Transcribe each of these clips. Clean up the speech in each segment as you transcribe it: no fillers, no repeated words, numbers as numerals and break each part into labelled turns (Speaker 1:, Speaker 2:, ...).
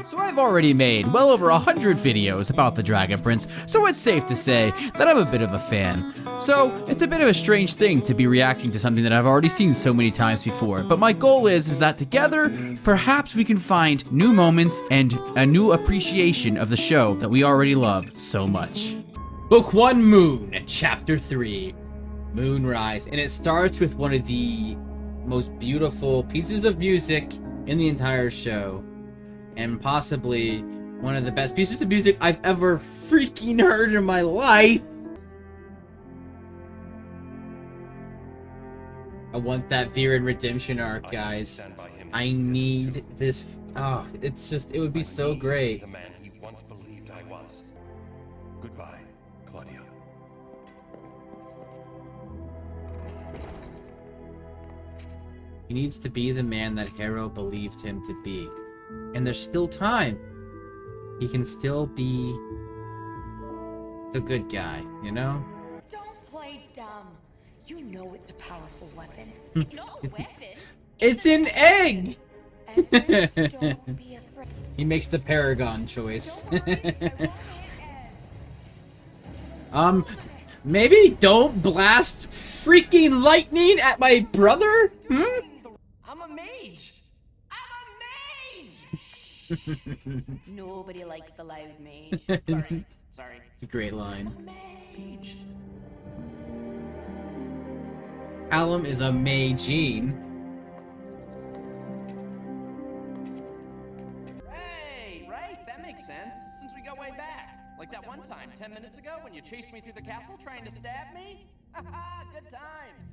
Speaker 1: So I've already made well over 100 videos about the Dragon Prince, so it's safe to say that I'm a bit of a fan. So it's a bit of a strange thing to be reacting to something that I've already seen so many times before, but my goal is that together, perhaps we can find new moments and a new appreciation of the show that we already love so much. Book 1, Moon, Chapter 3, Moonrise, and it starts with one of the most beautiful pieces of music in the entire show, and possibly one of the best pieces of music I've ever freaking heard in my life. I want that Viren redemption arc, guys. I need this. Oh, it's just, it would be so great.
Speaker 2: The man he once believed I was. Goodbye, Claudia.
Speaker 1: He needs to be the man that Harrow believed him to be. And there's still time. He can still be the good guy, you know?
Speaker 3: Don't play dumb. You know it's a powerful weapon. It's not a weapon.
Speaker 1: It's an egg!
Speaker 3: Don't be afraid.
Speaker 1: He makes the Paragon choice.
Speaker 3: Don't worry, I won't hit
Speaker 1: Maybe don't blast freaking lightning at my brother?
Speaker 4: I'm a mage.
Speaker 3: Nobody likes a loud mage.
Speaker 4: Sorry.
Speaker 1: It's a great line.
Speaker 4: Mage.
Speaker 1: Alum is a magine.
Speaker 4: Hey, right? That makes sense, since we go way back. Like that one time, 10 minutes ago, when you chased me through the castle trying to stab me? Haha, good times.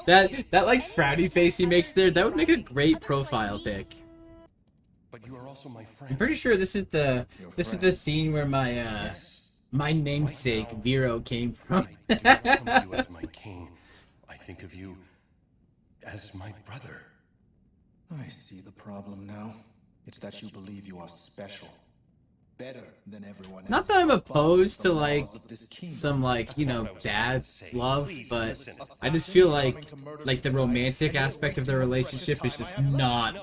Speaker 1: That like frowny face he makes there, that would make a great profile pic.
Speaker 2: But you are also my friend.
Speaker 1: I'm pretty sure this is the scene where my my namesake Vero came from.
Speaker 2: I do not welcome you as my king. I think of you as my brother.
Speaker 5: I see the problem now. It's that you believe you are special. Better than everyone else.
Speaker 1: Not that I'm opposed to like
Speaker 5: Laws of this kingdom.
Speaker 1: some like, you know, dad love, but I just feel like the romantic aspect of the relationship is just not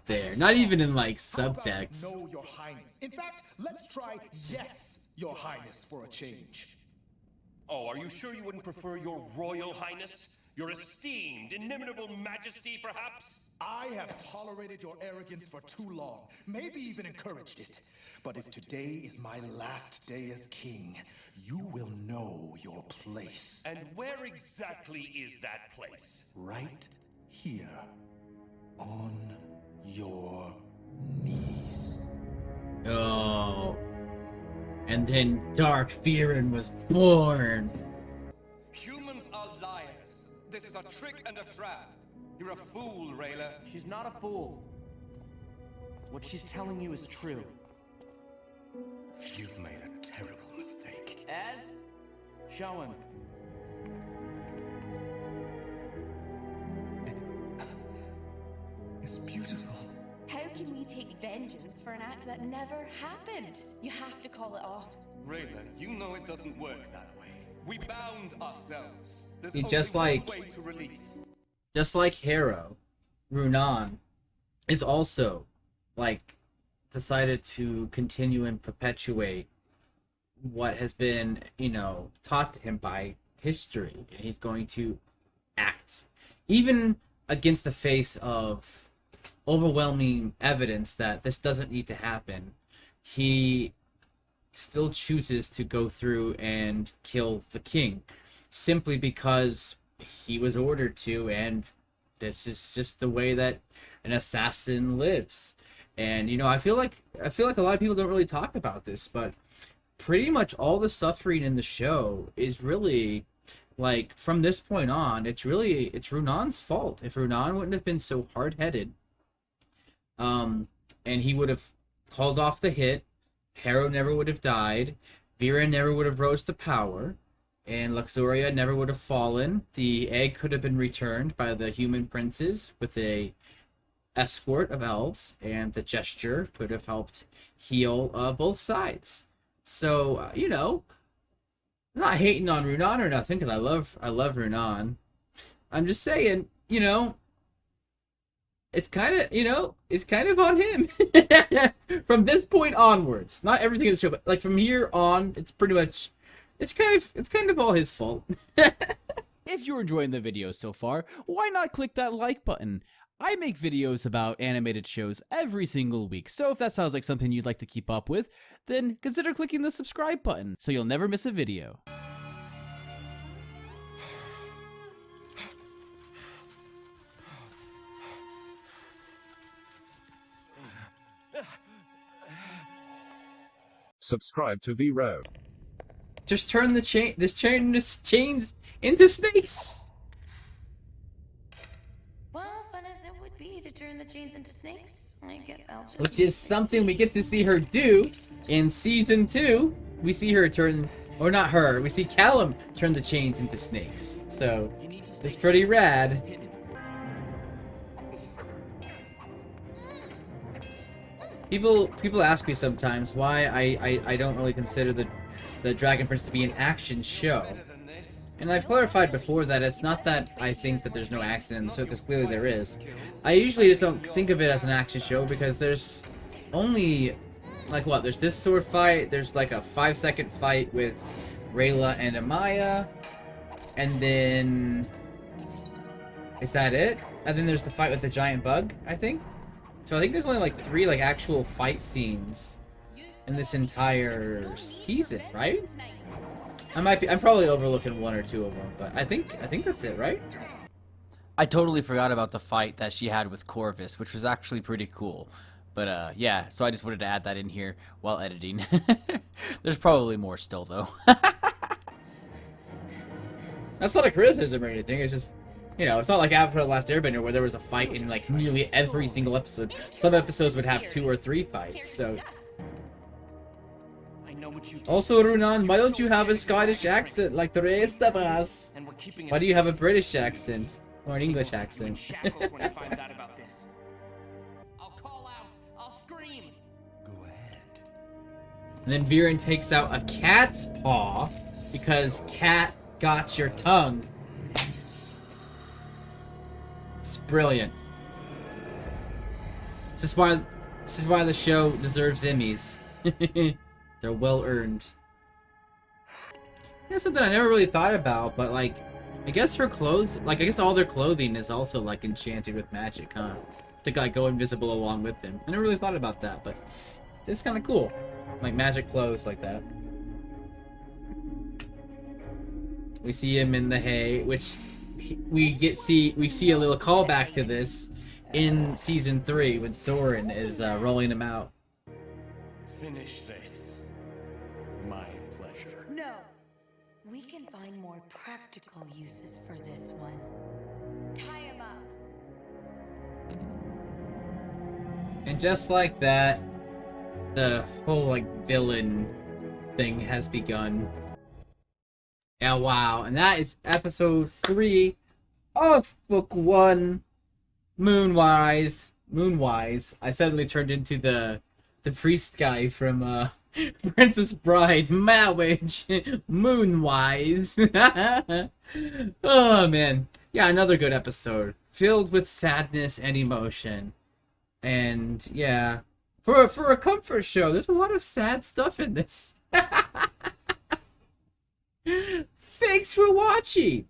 Speaker 1: there. Not even in like subtext.
Speaker 5: No, Your Highness. In fact, let's try yes, Your Highness, for a change.
Speaker 2: Oh, are you sure you wouldn't prefer your royal highness? Your esteemed, inimitable majesty, perhaps?
Speaker 5: I have tolerated your arrogance for too long, maybe even encouraged it. But if today is my last day as king, you will know your place.
Speaker 2: And where exactly is that place?
Speaker 5: Right here. On your knees.
Speaker 1: Oh. And then Dark Viren was born.
Speaker 2: Humans are liars. This is a trick and a trap. You're a fool, Rayla.
Speaker 4: She's not a fool. What she's telling you is true.
Speaker 2: You've made a terrible mistake.
Speaker 4: Ez? Show him.
Speaker 2: It's beautiful.
Speaker 3: How can we take vengeance for an act that never happened? You have to call it off.
Speaker 2: Rayla, you know it doesn't work that way. We bound ourselves. There's
Speaker 1: See,
Speaker 2: only
Speaker 1: just
Speaker 2: one
Speaker 1: like-
Speaker 2: way to release.
Speaker 1: Just like Harrow, Runaan is also like decided to continue and perpetuate what has been, you know, taught to him by history, and he's going to act even against the face of overwhelming evidence that this doesn't need to happen. He still chooses to go through and kill the king simply because he was ordered to, and this is just the way that an assassin lives. And you know, I feel like a lot of people don't really talk about this, but pretty much all the suffering in the show is really, like, from this point on, it's Runaan's fault. If Runaan wouldn't have been so hard-headed, and he would have called off the hit, Harrow never would have died, Viren never would have rose to power, and Luxoria never would have fallen. The egg could have been returned by the human princes with a escort of elves, and the gesture could have helped heal both sides. So, you know, I'm not hating on Runaan or nothing, because I love Runaan. I'm just saying, you know, it's kind of, you know, it's kind of on him. From this point onwards. Not everything in the show, but like from here on, it's pretty much, it's kind of all his fault.
Speaker 6: If you're enjoying the video so far, why not click that like button? I make videos about animated shows every single week, so if that sounds like something you'd like to keep up with, then consider clicking the subscribe button so you'll never miss a video.
Speaker 7: Subscribe to 𝐉𝐻.
Speaker 1: Just turn the chains into snakes.
Speaker 3: Well, fun as it would be to turn the chains into snakes, I guess I'll just...
Speaker 1: Which is something we get to see her do in season 2. We see her turn, or not her, we see Callum turn the chains into snakes. So, it's pretty rad. People ask me sometimes why I don't really consider the Dragon Prince to be an action show. And I've clarified before that it's not that I think that there's no action in the show, because clearly there is. I usually just don't think of it as an action show because there's only, like what, there's this sword fight, there's like a 5-second fight with Rayla and Amaya, and then... is that it? And then there's the fight with the giant bug, I think? So I think there's only like 3 like actual fight scenes in this entire season, right? I'm probably overlooking 1 or 2 of them, but I think that's it, right?
Speaker 6: I totally forgot about the fight that she had with Corvus, which was actually pretty cool. But yeah, so I just wanted to add that in here while editing. There's probably more still, though.
Speaker 1: That's not a criticism or anything, it's just, you know, it's not like Avatar: The Last Airbender where there was a fight in like nearly every single episode. Some episodes would have 2 or 3 fights, so... Also, Runaan, why don't you have a Scottish accent like the rest of us? Why do you have a British accent? Or an English accent?
Speaker 4: I'll call out. I'll scream.
Speaker 5: Go ahead.
Speaker 1: And then Viren takes out a cat's paw because cat got your tongue. It's brilliant. This is why the show deserves Emmys. They're well earned. That's something I never really thought about, but like, I guess her clothes, like I guess all their clothing is also like enchanted with magic, huh? To like go invisible along with them. I never really thought about that, but it's kind of cool. Like magic clothes like that. We see him in the hay, which we see a little callback to this in season 3 when Soren is rolling him out.
Speaker 2: Finish this. My pleasure.
Speaker 3: No! We can find more practical uses for this one. Tie him up!
Speaker 1: And just like that, the whole like villain thing has begun. Yeah, wow. And that is episode 3 of book 1, Moonwise. I suddenly turned into the priest guy from Princess Bride, Marriage, Moonwise. Oh man, yeah, another good episode filled with sadness and emotion, and yeah, for a comfort show, there's a lot of sad stuff in this. Thanks for watching.